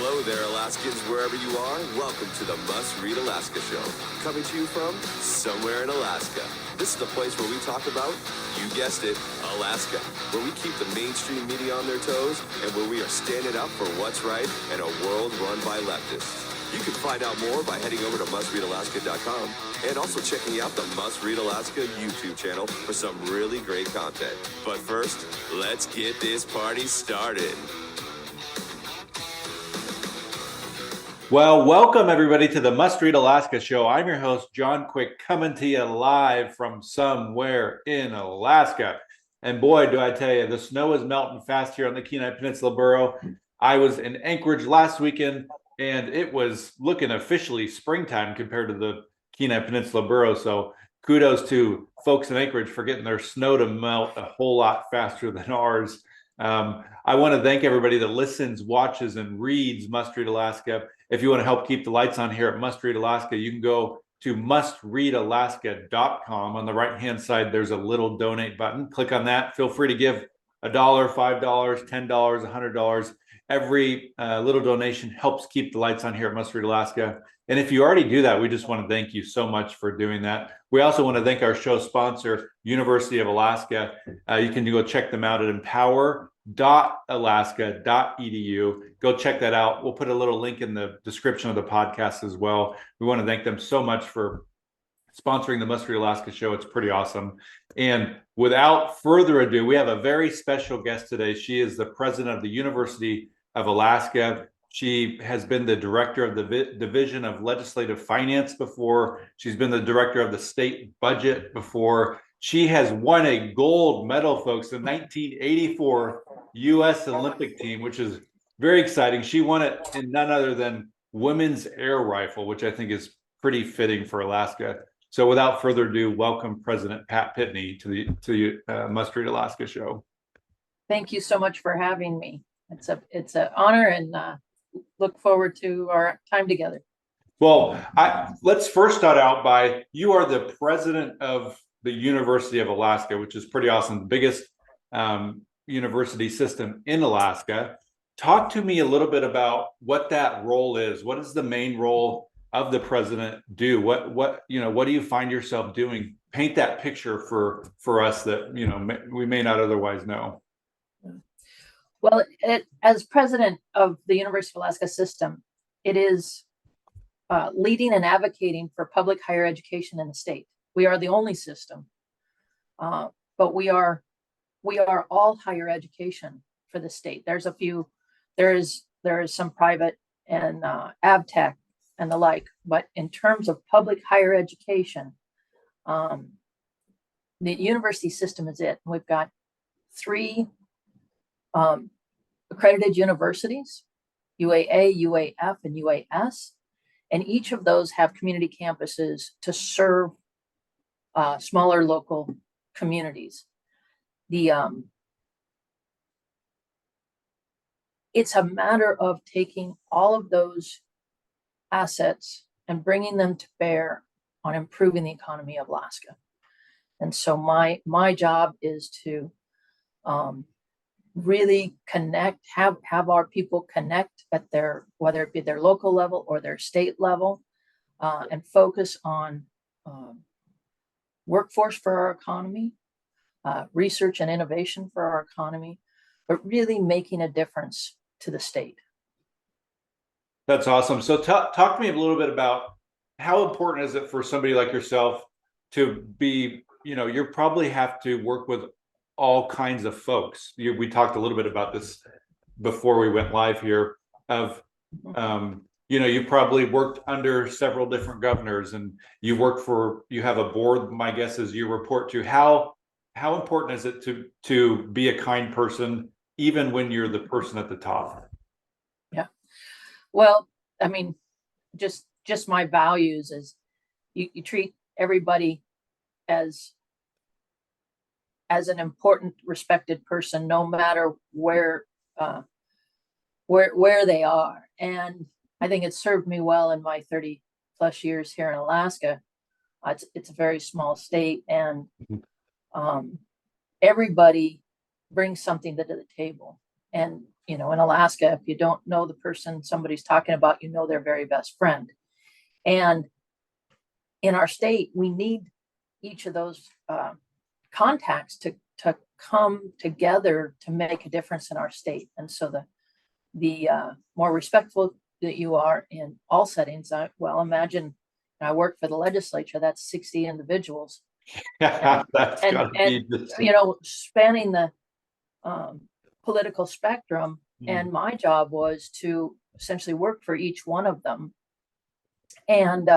Hello there, Alaskans, wherever you are. Welcome to the Must Read Alaska Show. Coming to you from somewhere in Alaska. This is the place where we talk about, you guessed it, Alaska. Where we keep the mainstream media on their toes and where we are standing up for what's right in a world run by leftists. You can find out more by heading over to mustreadalaska.com and also checking out the Must Read Alaska YouTube channel for some really great content. But first, let's get this party started. Well, welcome everybody to the Must Read Alaska Show. I'm your host, John Quick, coming to you live from somewhere in Alaska. And boy, do I tell you, the snow is melting fast here on the Kenai Peninsula Borough. I was in Anchorage last weekend, and it was looking officially springtime compared to the Kenai Peninsula Borough. So kudos to folks in Anchorage for getting their snow to melt a whole lot faster than ours. I want to thank everybody that listens, watches, and reads Must Read Alaska. If you want to help keep the lights on here at Must Read Alaska, you can go to mustreadalaska.com. On the right-hand side, there's a little donate button. Click on that. Feel free to give $1, $5, $10, $100. Every little donation helps keep the lights on here at Must Read Alaska. And if you already do that, we just want to thank you so much for doing that. We also want to thank our show sponsor, University of Alaska. You can go check them out at empower.alaska.edu. Go check that out. We'll put a little link in the description of the podcast as well. We want to thank them so much for sponsoring the Must Read Alaska Show. It's pretty awesome. And without further ado, we have a very special guest today. She is the president of the University of Alaska. She has been the director of the Division of Legislative Finance before. She's been the director of the state budget before. She has won a gold medal, folks, the 1984 U.S. Olympic team, which is very exciting. She won it in none other than women's air rifle, which I think is pretty fitting for Alaska. So without further ado, welcome President Pat Pitney to the Must Read Alaska Show. Thank you so much for having me. It's an honor, and look forward to our time together. Well, let's first start out by, you are the president of the University of Alaska, which is pretty awesome, the biggest university system in Alaska. Talk to me a little bit about what that role is. What is the main role of the president do? What do you find yourself doing? Paint that picture for us that we may not otherwise know. Well, as president of the University of Alaska system, it is leading and advocating for public higher education in the state. We are the only system, but we are all higher education for the state. There's a few, there is some private and AbTech and the like, but in terms of public higher education, the university system is it. We've got 3 accredited universities, UAA, UAF, and UAS, and each of those have community campuses to serve smaller local communities. It's a matter of taking all of those assets and bringing them to bear on improving the economy of Alaska. And so my job is to really connect, have our people connect at whether it be their local level or their state level, and focus on workforce for our economy, research and innovation for our economy, but really making a difference to the state. That's awesome. So talk to me a little bit about how important is it for somebody like yourself to be, you probably have to work with all kinds of folks. We talked a little bit about this before we went live here of, you probably worked under several different governors, and you have a board, my guess is you report to. How important is it to be a kind person, even when you're the person at the top? Yeah. Well, I mean, just my values is you treat everybody as an important, respected person, no matter where they are. And I think it's served me well in my 30 plus years here in Alaska. It's a very small state, and everybody brings something to the table. And in Alaska, if you don't know the person somebody's talking about, their very best friend. And in our state, we need each of those contacts to come together to make a difference in our state. And so the more respectful that you are in all settings, imagine I work for the legislature, that's 60 individuals. That's gotta be Spanning the political spectrum. And my job was to essentially work for each one of them. And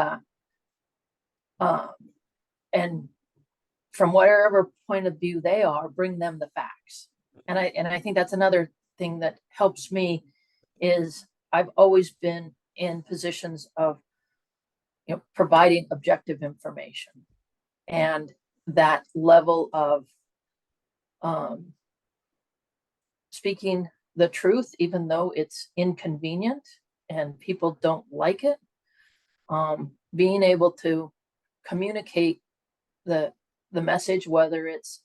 from whatever point of view they are, bring them the facts. And I think that's another thing that helps me is I've always been in positions of providing objective information, and that level of speaking the truth, even though it's inconvenient and people don't like it, being able to communicate the message, whether it's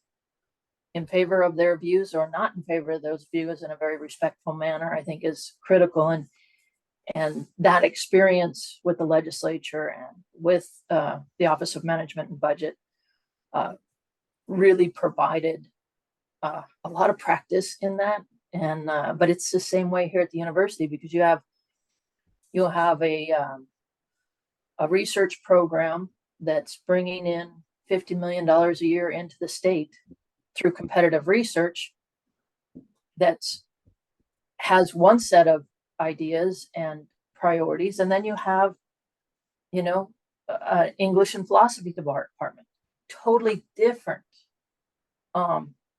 in favor of their views or not in favor of those views, in a very respectful manner, I think is critical. And that experience with the legislature and with the Office of Management and Budget really provided a lot of practice in that. And but it's the same way here at the university, because you'll have a research program that's bringing in $50 million a year into the state through competitive research that has one set of ideas and priorities, and then you have English and philosophy department, totally different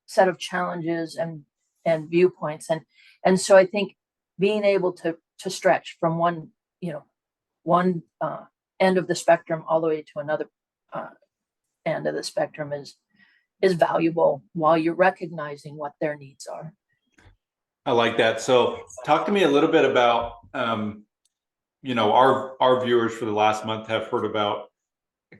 set of challenges and viewpoints, and so I think being able to stretch from one end of the spectrum all the way to another end of the spectrum is valuable, while you're recognizing what their needs are. I like that. So talk to me a little bit about, our viewers for the last month have heard about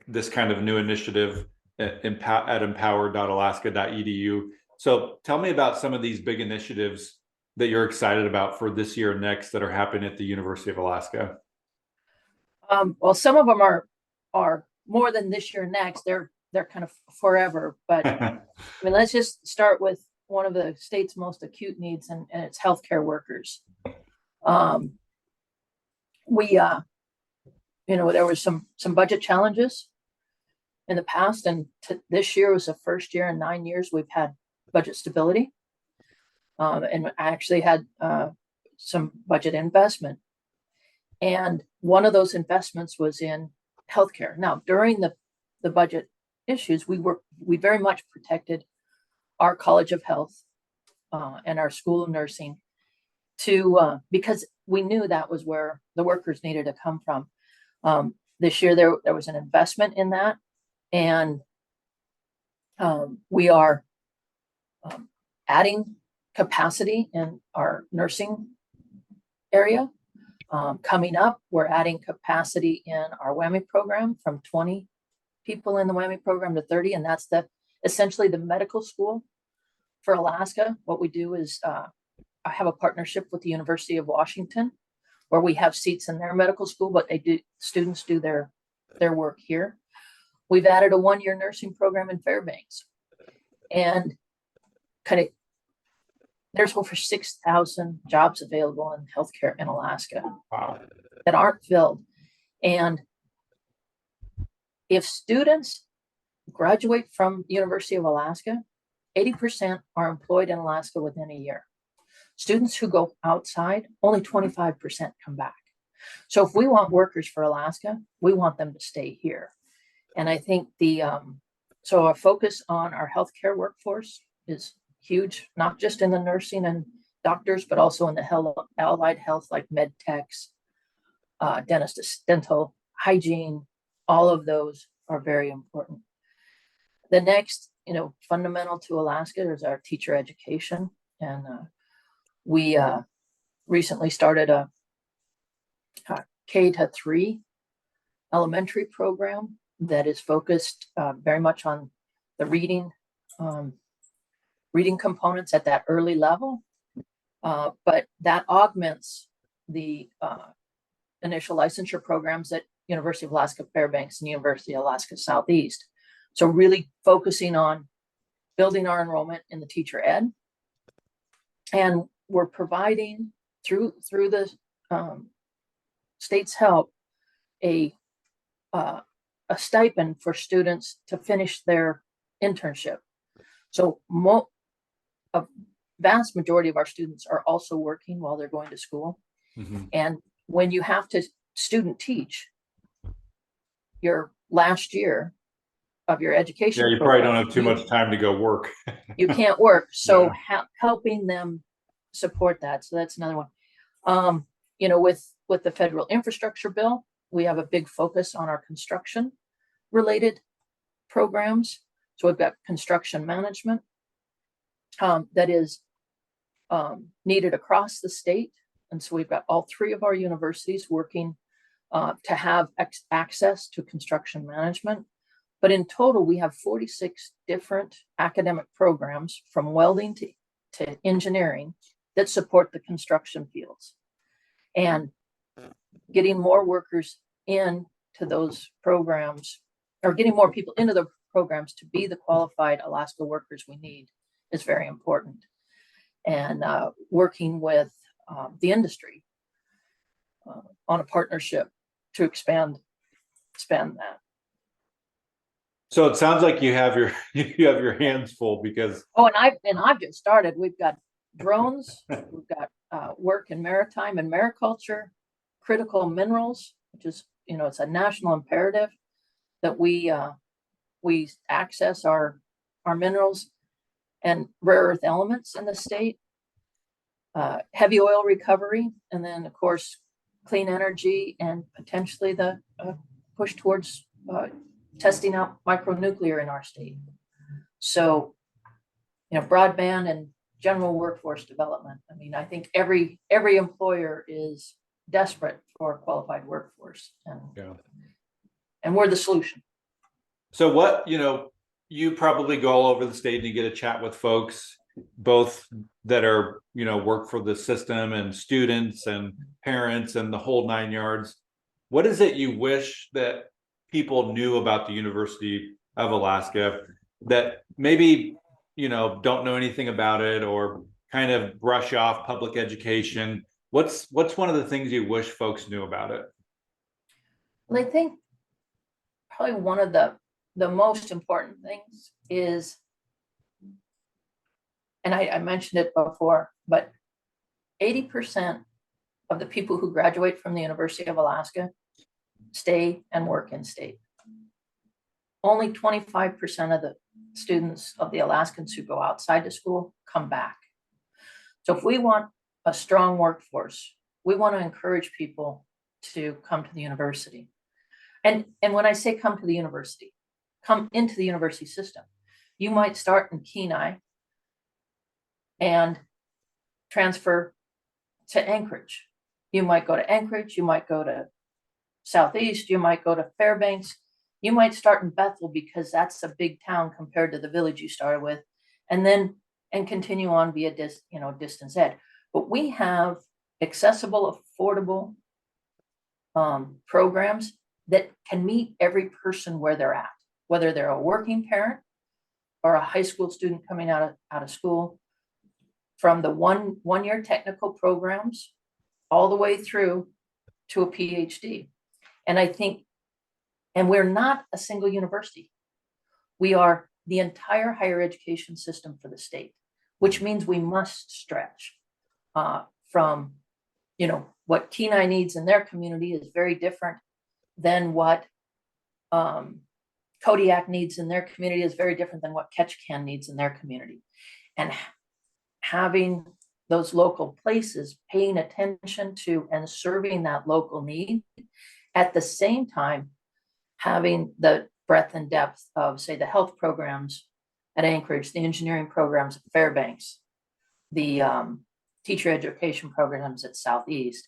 this kind of new initiative at empower.alaska.edu. So tell me about some of these big initiatives that you're excited about for this year and next that are happening at the University of Alaska. Well, some of them are more than this year and next. They're kind of forever. But I mean, let's just start with one of the state's most acute needs, and it's healthcare workers. There was some budget challenges in the past, and this year was the first year in 9 years we've had budget stability. And I actually had some budget investment. And one of those investments was in healthcare. Now, during the budget issues, we very much protected our College of Health and our School of Nursing because we knew that was where the workers needed to come from. This year, there was an investment in that, and we are adding capacity in our nursing area. Coming up, we're adding capacity in our WWAMI program from 20 people in the WWAMI program to 30, and that's essentially the medical school for Alaska. What we do is I have a partnership with the University of Washington, where we have seats in their medical school, but students do their work here. We've added a 1-year nursing program in Fairbanks, and there's over 6,000 jobs available in healthcare in Alaska. Wow. That aren't filled. And if students graduate from University of Alaska, 80% are employed in Alaska within a year. Students who go outside, only 25% come back. So if we want workers for Alaska, we want them to stay here. And I think so our focus on our healthcare workforce is huge, not just in the nursing and doctors, but also in the allied health, like med techs, dentists, dental, hygiene. All of those are very important. The next, fundamental to Alaska is our teacher education. And we recently started a K-3 elementary program that is focused very much on the reading components at that early level. But that augments the initial licensure programs at University of Alaska Fairbanks and University of Alaska Southeast. So really focusing on building our enrollment in the teacher ed. And we're providing through the state's help a stipend for students to finish their internship. So a vast majority of our students are also working while they're going to school. Mm-hmm. And when you have to student teach your last year of your education, Yeah, you probably don't have too much time to go work. You can't work. So Yeah. helping them support that. So that's another one. With the federal infrastructure bill, we have a big focus on our construction related programs. So we've got construction management that is needed across the state. And so we've got all three of our universities working to have access to construction management. But in total, we have 46 different academic programs from welding to engineering that support the construction fields. And getting more workers into those programs, or getting more people into the programs to be the qualified Alaska workers we need, is very important. And working with the industry on a partnership to expand that. So it sounds like you have your hands full, because Oh, and I've just started. We've got drones, we've got work in maritime and mariculture, critical minerals, which is, it's a national imperative that we access our minerals and rare earth elements in the state, heavy oil recovery, and then of course clean energy, and potentially the push towards testing out micronuclear in our state. So, broadband and general workforce development. I mean, I think every employer is desperate for a qualified workforce, and we're the solution. So what, you probably go all over the state and you get a chat with folks, both that are, work for the system, and students and parents and the whole 9 yards. What is it you wish that people knew about the University of Alaska that maybe, don't know anything about it, or kind of brush off public education? What's one of the things you wish folks knew about it? Well, I think probably one of the most important things is, and I mentioned it before, but 80% of the people who graduate from the University of Alaska stay and work in state. Only 25% of the students of the Alaskans who go outside to school come back. So if we want a strong workforce, we want to encourage people to come to the university. And when I say come to the university, come into the university system. You might start in Kenai and transfer to Anchorage. You might go to Anchorage, you might go to Southeast, you might go to Fairbanks, you might start in Bethel because that's a big town compared to the village you started with, and continue on via distance ed. But we have accessible, affordable programs that can meet every person where they're at, whether they're a working parent or a high school student coming out of school, from the one-year technical programs all the way through to a PhD. And I think, and we're not a single university. We are the entire higher education system for the state, which means we must stretch from, what Kenai needs in their community is very different than what Kodiak needs in their community, is very different than what Ketchikan needs in their community. And having those local places, paying attention to and serving that local need, at the same time having the breadth and depth of, say, the health programs at Anchorage, the engineering programs at Fairbanks, the teacher education programs at Southeast,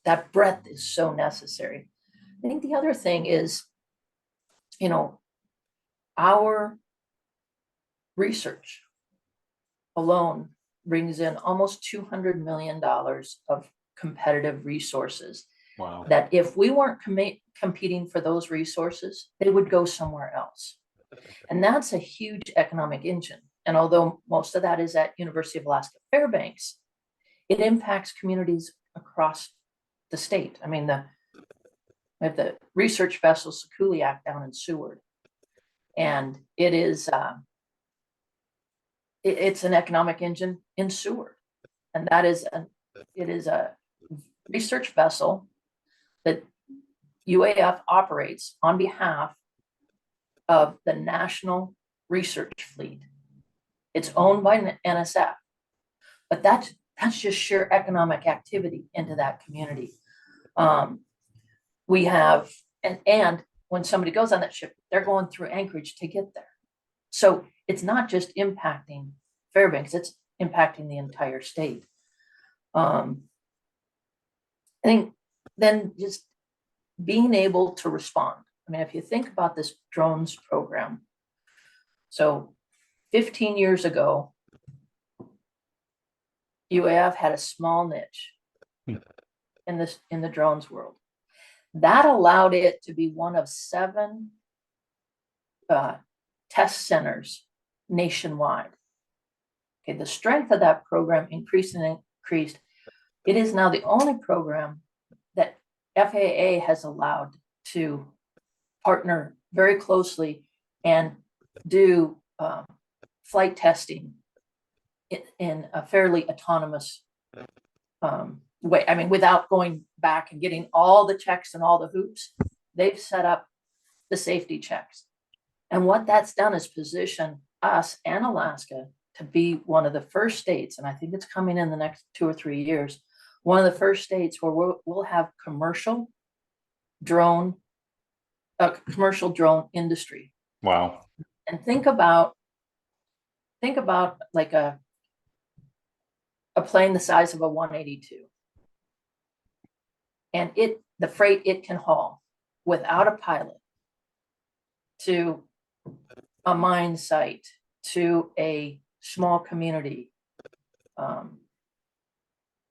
that breadth is so necessary. I think the other thing is, our research alone brings in almost $200 million of competitive resources. Wow. That if we weren't competing for those resources, they would go somewhere else. And that's a huge economic engine. And although most of that is at University of Alaska Fairbanks, it impacts communities across the state. I mean, we have the research vessel Sekuliak down in Seward, and it's an economic engine in Seward, and it is a research vessel that UAF operates on behalf of the National Research Fleet. It's owned by NSF, but that's just sheer economic activity into that community. We have, and when somebody goes on that ship, they're going through Anchorage to get there. So it's not just impacting Fairbanks, it's impacting the entire state. I think then just being able to respond. I mean, if you think about this drones program, so 15 years ago, UAF had a small niche in the drones world. That allowed it to be one of 7 test centers nationwide. Okay, the strength of that program increased and increased. It is now the only program that FAA has allowed to partner very closely and do flight testing in a fairly autonomous way. I mean, without going back and getting all the checks and all the hoops, they've set up the safety checks. And what that's done is position us and Alaska to be one of the first states, and I think it's coming in the next 2 or 3 years, one of the first states where we'll have commercial drone industry. Wow. And think about like a plane the size of a 182. And the freight it can haul without a pilot to a mine site, to a small community.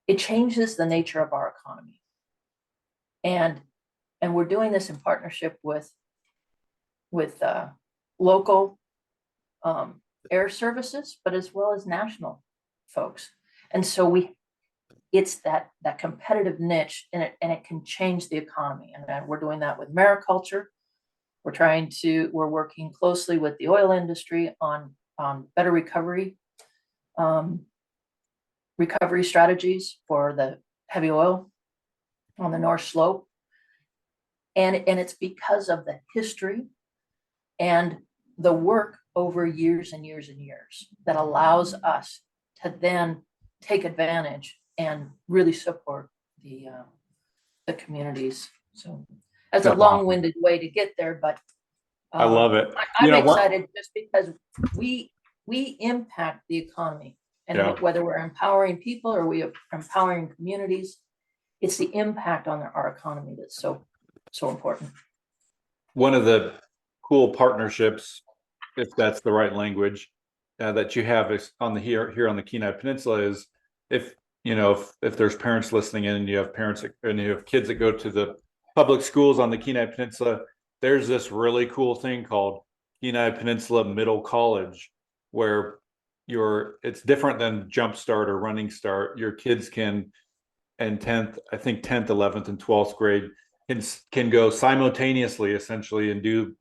It changes the nature of our economy. And we're doing this in partnership with local air services, but as well as national folks. And so it's that competitive niche, and it can change the economy. And we're doing that with mariculture. We're working closely with the oil industry on better recovery strategies for the heavy oil on the North Slope. And it's because of the history and the work over years and years and years that allows us to then take advantage and really support the communities. So that's a long-winded way to get there, but I love it. I'm excited just because we impact the economy, and whether we're empowering people or we are empowering communities, it's the impact on our economy that's so important. One of the cool partnerships, if that's the right language, that you have is here on the Kenai Peninsula is if there's parents listening in and you have parents and you have kids that go to the public schools on the Kenai Peninsula, there's this really cool thing called Kenai Peninsula Middle College, where it's different than Jump Start or Running Start. Your kids can, in 10th, 11th, and 12th grade can go simultaneously, essentially, and do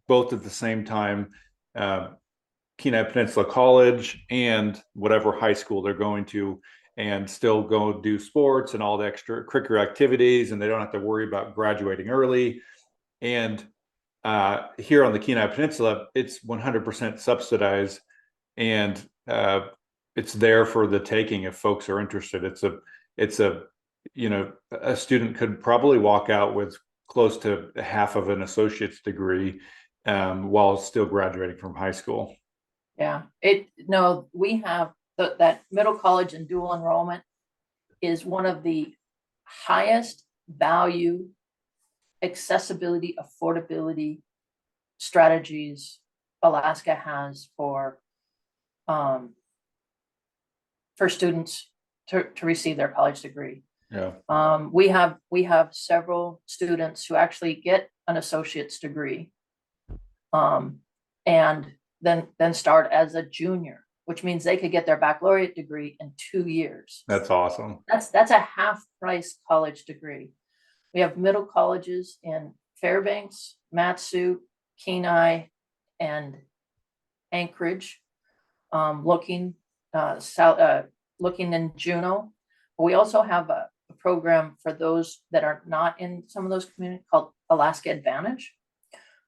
both at the same time, Kenai Peninsula College and whatever high school they're going to, and still go do sports and all the extracurricular activities, and they don't have to worry about graduating early. And here on the Kenai Peninsula, it's 100% subsidized, and it's there for the taking if folks are interested. It's a student could probably walk out with close to half of an associate's degree while still graduating from high school. Yeah, we have that middle college and dual enrollment is one of the highest value, accessibility, affordability strategies Alaska has for students to receive their college degree. Yeah. We have several students who actually get an associate's degree, and then start as a junior, which means they could get their baccalaureate degree in 2 years. That's awesome. That's a half price college degree. We have middle colleges in Fairbanks, Mat-Su, Kenai, and Anchorage, looking in Juneau. We also have a program for those that are not in some of those communities called Alaska Advantage,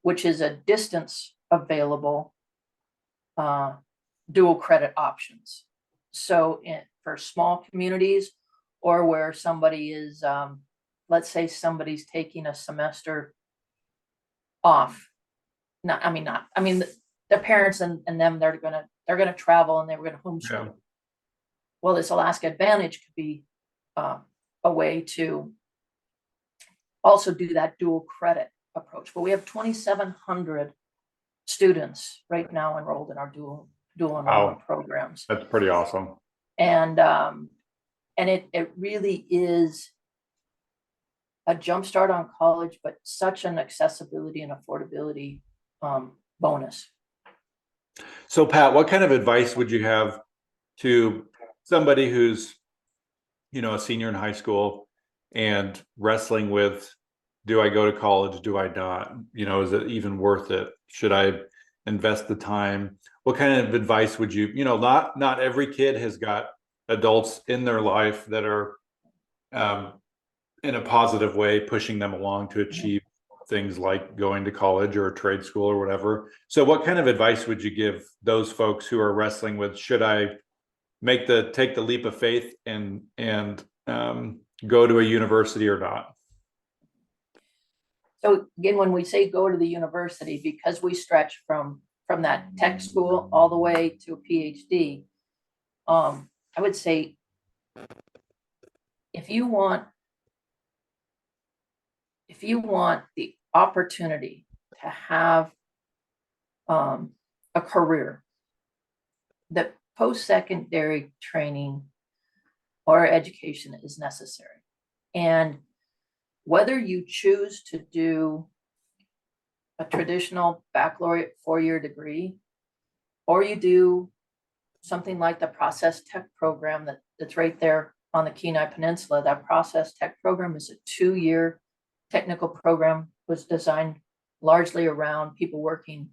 which is a distance available dual credit options. So for small communities, or where somebody is, let's say somebody's taking a semester off. Their parents and them, they're gonna travel and they were gonna homeschool. Yeah. Well, this Alaska Advantage could be a way to also do that dual credit approach. But we have 2,700 students right now enrolled in our dual enrollment programs. That's pretty awesome. And it really is a jumpstart on college, but such an accessibility and affordability bonus. So Pat, what kind of advice would you have to somebody who's, a senior in high school and wrestling with, do I go to college? Do I not? Is it even worth it? Should I invest the time? What kind of advice would you, not every kid has got adults in their life that are in a positive way pushing them along to achieve things like going to college or trade school or whatever. So what kind of advice would you give those folks who are wrestling with, should I take the leap of faith and go to a university or not? So again, when we say go to the university, because we stretch from that tech school all the way to a PhD, I would say if you want the opportunity to have a career, that post-secondary training or education is necessary. And whether you choose to do a traditional baccalaureate 4-year degree, or you do something like the process tech program that's right there on the Kenai Peninsula, that process tech program is a 2-year technical program, was designed largely around people working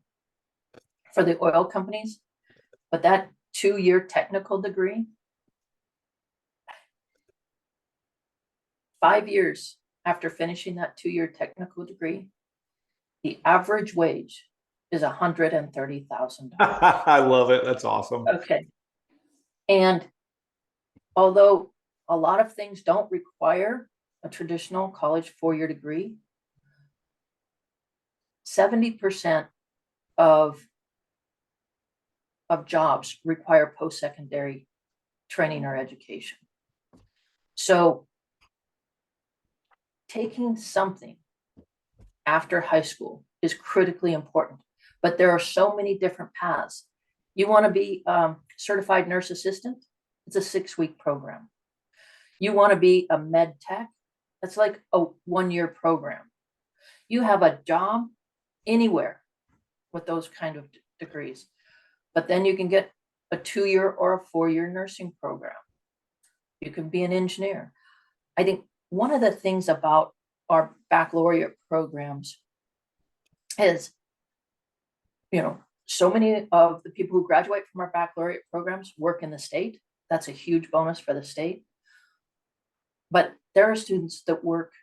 for the oil companies. But that 2-year technical degree, 5 years after finishing that 2-year technical degree, the average wage is $130,000. I love it. That's awesome. Okay. And although a lot of things don't require a traditional college 4-year degree, 70% of jobs require post-secondary training or education. So taking something after high school is critically important, but there are so many different paths. You want to be certified nurse assistant? It's a 6-week program. You want to be a med tech? That's like a 1-year program. You have a job anywhere with those kind of degrees, but then you can get a 2-year or a 4-year nursing program. You can be an engineer. I think one of the things about our baccalaureate programs is, so many of the people who graduate from our baccalaureate programs work in the state. That's a huge bonus for the state. But there are students that work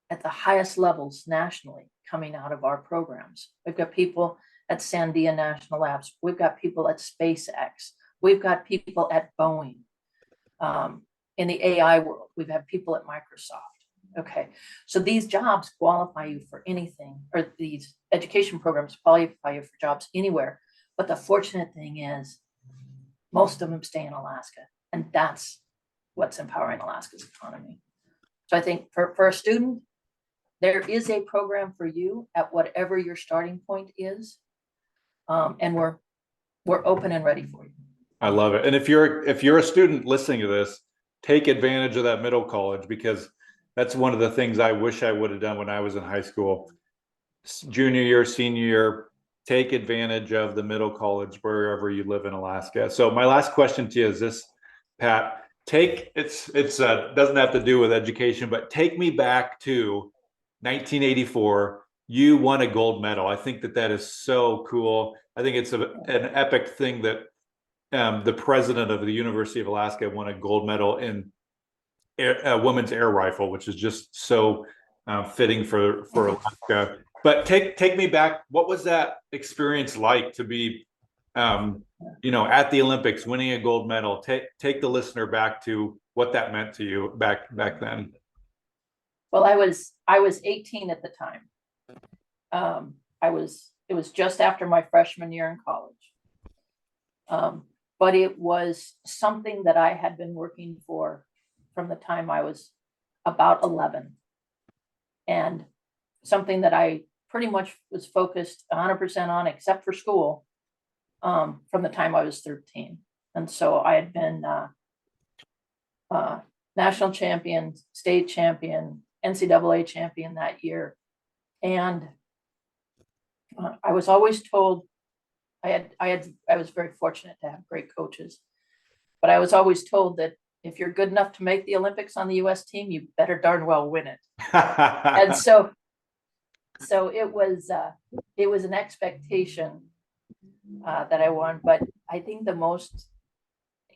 at the highest levels nationally coming out of our programs. We've got people at Sandia National Labs. We've got people at SpaceX. We've got people at Boeing. In the AI world, we've had people at Microsoft. Okay, so these jobs qualify you for anything, or these education programs qualify you for jobs anywhere. But the fortunate thing is, most of them stay in Alaska, and that's what's empowering Alaska's economy. So I think for a student, there is a program for you at whatever your starting point is. And we're open and ready for you. I love it. And if you're a student listening to this, take advantage of that middle college, because that's one of the things I wish I would have done when I was in high school. Junior year, senior year, take advantage of the middle college wherever you live in Alaska. So my last question to you is this, Pat. It's doesn't have to do with education, but take me back to 1984. You won a gold medal. I think that is so cool. I think it's an epic thing that the president of the University of Alaska won a gold medal in women's air rifle, which is just so fitting for Alaska. But take me back. What was that experience like to be, at the Olympics, winning a gold medal? Take the listener back to what that meant to you back then. Well, I was 18 at the time. It was just after my freshman year in college. But it was something that I had been working for from the time I was about 11, and something that I pretty much was focused 100% on, except for school, from the time I was 13. And so I had been national champion, state champion, NCAA champion that year. And I was always told, I was very fortunate to have great coaches, but I was always told that if you're good enough to make the Olympics on the US team, you better darn well win it. And so it was an expectation that I won. But I think the most,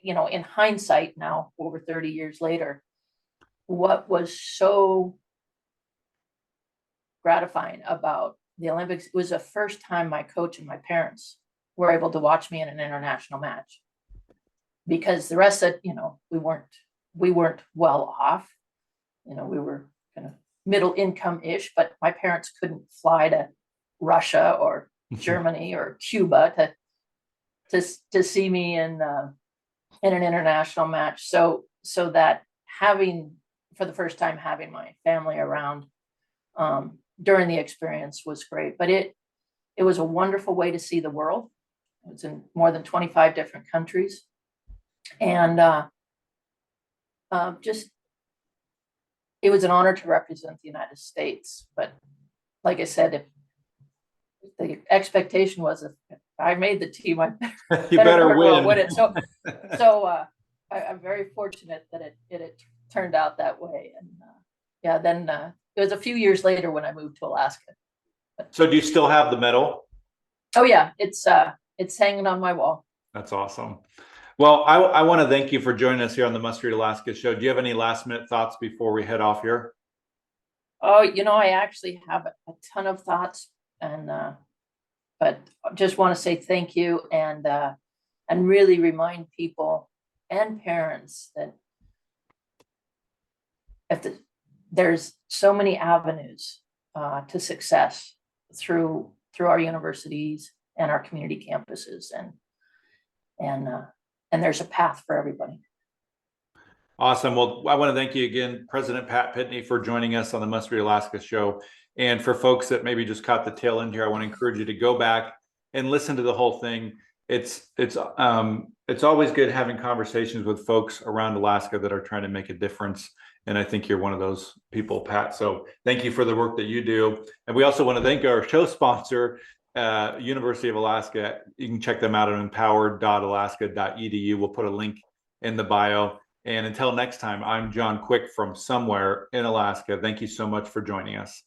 in hindsight now, over 30 years later, what was so gratifying about the Olympics was the first time my coach and my parents were able to watch me in an international match, because the rest of, we weren't well off, we were kind of middle income-ish, but my parents couldn't fly to Russia or Germany or Cuba to see me in an international match. So that for the first time, having my family around during the experience was great. But it was a wonderful way to see the world. It was in more than 25 different countries. And it was an honor to represent the United States. But like I said, if the expectation was, if I made the team, I better win it. So I'm very fortunate that it turned out that way. And then it was a few years later when I moved to Alaska. So do you still have the medal? Oh yeah, it's hanging on my wall. That's awesome. Well, I want to thank you for joining us here on the Must Read Alaska show. Do you have any last minute thoughts before we head off here? Oh, I actually have a ton of thoughts, and but just want to say thank you, and really remind people and parents that there's so many avenues to success through our universities and our community campuses, and there's a path for everybody. Awesome. Well, I want to thank you again, President Pat Pitney, for joining us on the Must Read Alaska show. And for folks that maybe just caught the tail end here, I want to encourage you to go back and listen to the whole thing. It's always good having conversations with folks around Alaska that are trying to make a difference. And I think you're one of those people, Pat. So thank you for the work that you do. And we also want to thank our show sponsor, University of Alaska. You can check them out at empowered.alaska.edu. We'll put a link in the bio. And until next time, I'm John Quick from somewhere in Alaska. Thank you so much for joining us.